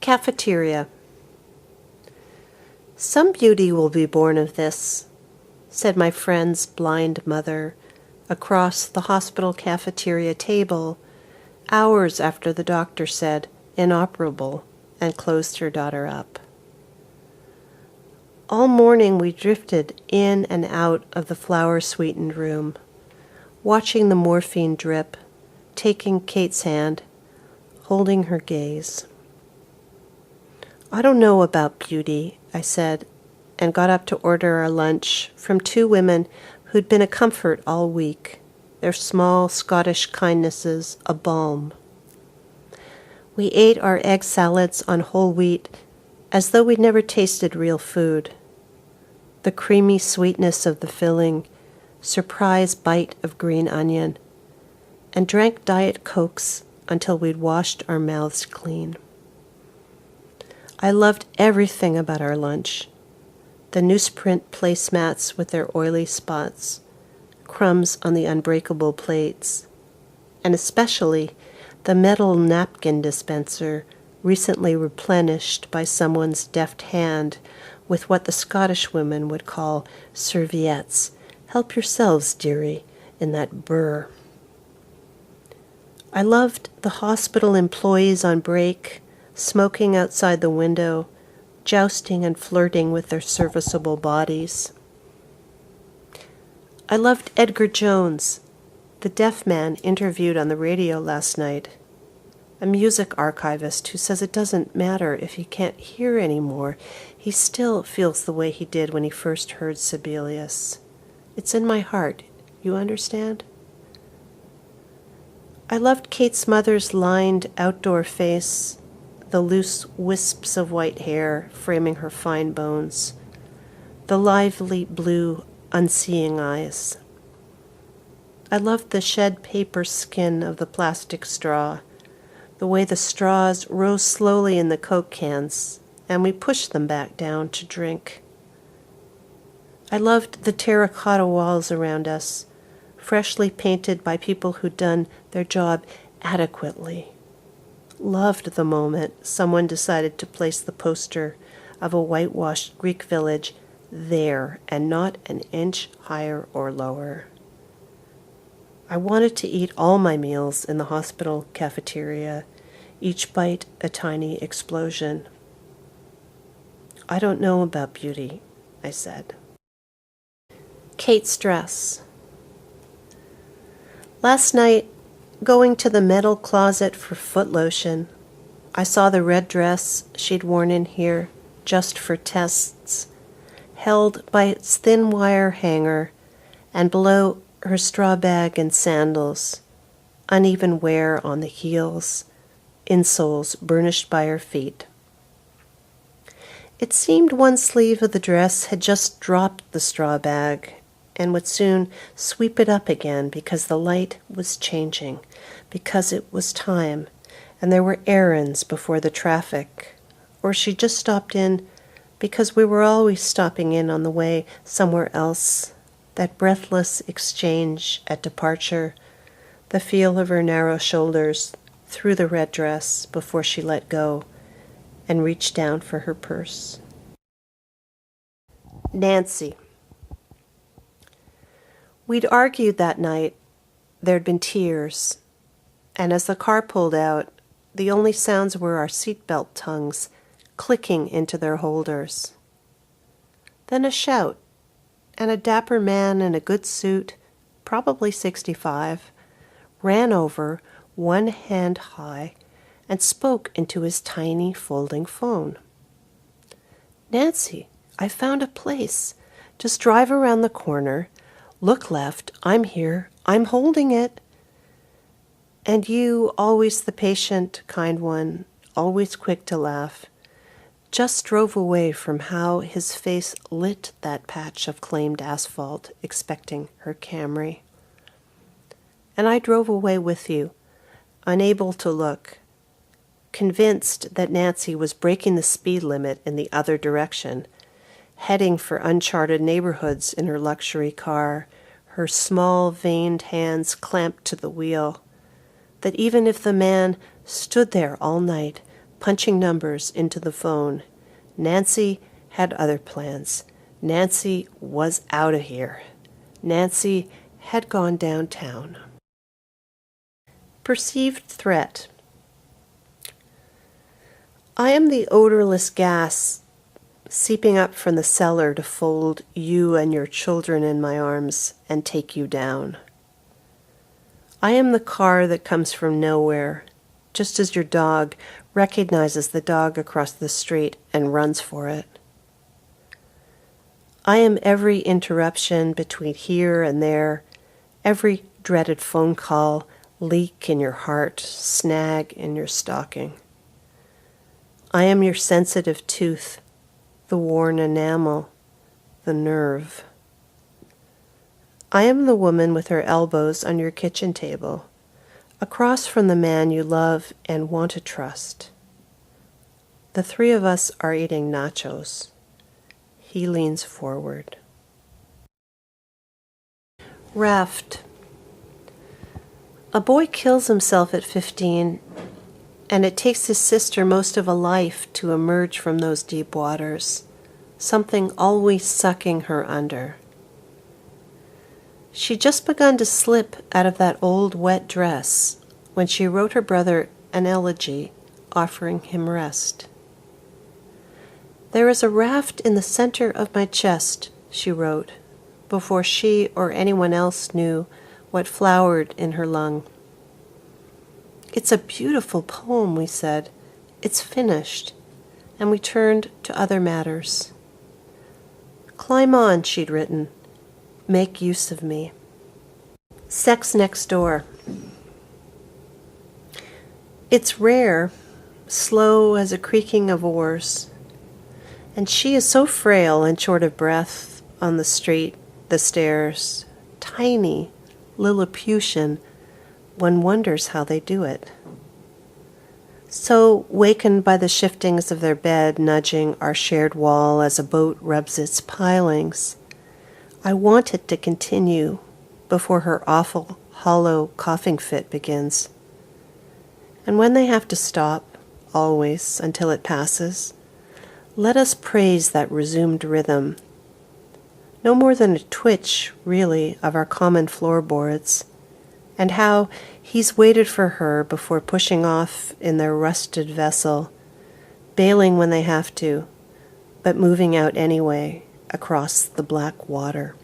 Cafeteria. "Some beauty will be born of this," said my friend's blind mother across the hospital cafeteria table, hours after the doctor said inoperable and closed her daughter up. All morning we drifted in and out of the flower-sweetened room, watching the morphine drip, taking Kate's hand, holding her gaze. "I don't know about beauty," I said, and got up to order our lunch from two women who'd been a comfort all week, their small Scottish kindnesses a balm. We ate our egg salads on whole wheat as though we'd never tasted real food. The creamy sweetness of the filling, surprise bite of green onion, and drank Diet Cokes until we'd washed our mouths clean. I loved everything about our lunch. The newsprint placemats with their oily spots, crumbs on the unbreakable plates, and especially the metal napkin dispenser recently replenished by someone's deft hand with what the Scottish women would call serviettes. "Help yourselves, dearie," in that burr. I loved the hospital employees on break, smoking outside the window, jousting and flirting with their serviceable bodies. I loved Edgar Jones, the deaf man interviewed on the radio last night, a music archivist who says it doesn't matter if he can't hear anymore, he still feels the way he did when he first heard Sibelius. "It's in my heart, you understand?" I loved Kate's mother's lined outdoor face, the loose wisps of white hair framing her fine bones, the lively blue, unseeing eyes. I loved the shed paper skin of the plastic straw, the way the straws rose slowly in the Coke cans, and we pushed them back down to drink. I loved the terracotta walls around us, freshly painted by people who'd done their job adequately. Loved the moment someone decided to place the poster of a whitewashed Greek village there and not an inch higher or lower. I wanted to eat all my meals in the hospital cafeteria, each bite a tiny explosion. "I don't know about beauty," I said. Kate's dress. Last night, going to the metal closet for foot lotion, I saw the red dress she'd worn in here just for tests, held by its thin wire hanger, and below her straw bag and sandals, uneven wear on the heels, insoles burnished by her feet. It seemed one sleeve of the dress had just dropped the straw bag and would soon sweep it up again because the light was changing, because it was time, and there were errands before the traffic, or she just stopped in because we were always stopping in on the way somewhere else, that breathless exchange at departure, the feel of her narrow shoulders through the red dress before she let go and reached down for her purse. Nancy. We'd argued that night. There'd been tears, and as the car pulled out, the only sounds were our seatbelt tongues clicking into their holders. Then a shout, and a dapper man in a good suit, probably 65, ran over, one hand high, and spoke into his tiny folding phone. "Nancy, I found a place. Just drive around the corner. Look left. I'm here. I'm holding it." And you, always the patient, kind one, always quick to laugh, just drove away from how his face lit that patch of claimed asphalt, expecting her Camry. And I drove away with you, unable to look, convinced that Nancy was breaking the speed limit in the other direction, heading for uncharted neighborhoods in her luxury car, her small, veined hands clamped to the wheel, that even if the man stood there all night, punching numbers into the phone. Nancy had other plans. Nancy was out of here. Nancy had gone downtown. Perceived threat. I am the odorless gas seeping up from the cellar to fold you and your children in my arms and take you down. I am the car that comes from nowhere, just as your dog recognizes the dog across the street and runs for it. I am every interruption between here and there, every dreaded phone call, leak in your heart, snag in your stocking. I am your sensitive tooth, the worn enamel, the nerve. I am the woman with her elbows on your kitchen table, across from the man you love and want to trust. The three of us are eating nachos. He leans forward. Raft. A boy kills himself at 15, and it takes his sister most of a life to emerge from those deep waters, something always sucking her under. She'd just begun to slip out of that old wet dress when she wrote her brother an elegy offering him rest. There is a raft in the center of my chest, she wrote, before she or anyone else knew what flowered in her lung. It's a beautiful poem, we said. It's finished, and we turned to other matters. Climb on, she'd written. Make use of me. Sex next door. It's rare, slow as a creaking of oars, and she is so frail and short of breath on the street, the stairs, tiny, Lilliputian, one wonders how they do it. So, wakened by the shiftings of their bed nudging our shared wall as a boat rubs its pilings, I want it to continue before her awful, hollow coughing fit begins. And when they have to stop, always until it passes, let us praise that resumed rhythm. No more than a twitch, really, of our common floorboards, and how he's waited for her before pushing off in their rusted vessel, bailing when they have to, but moving out anyway across the black water.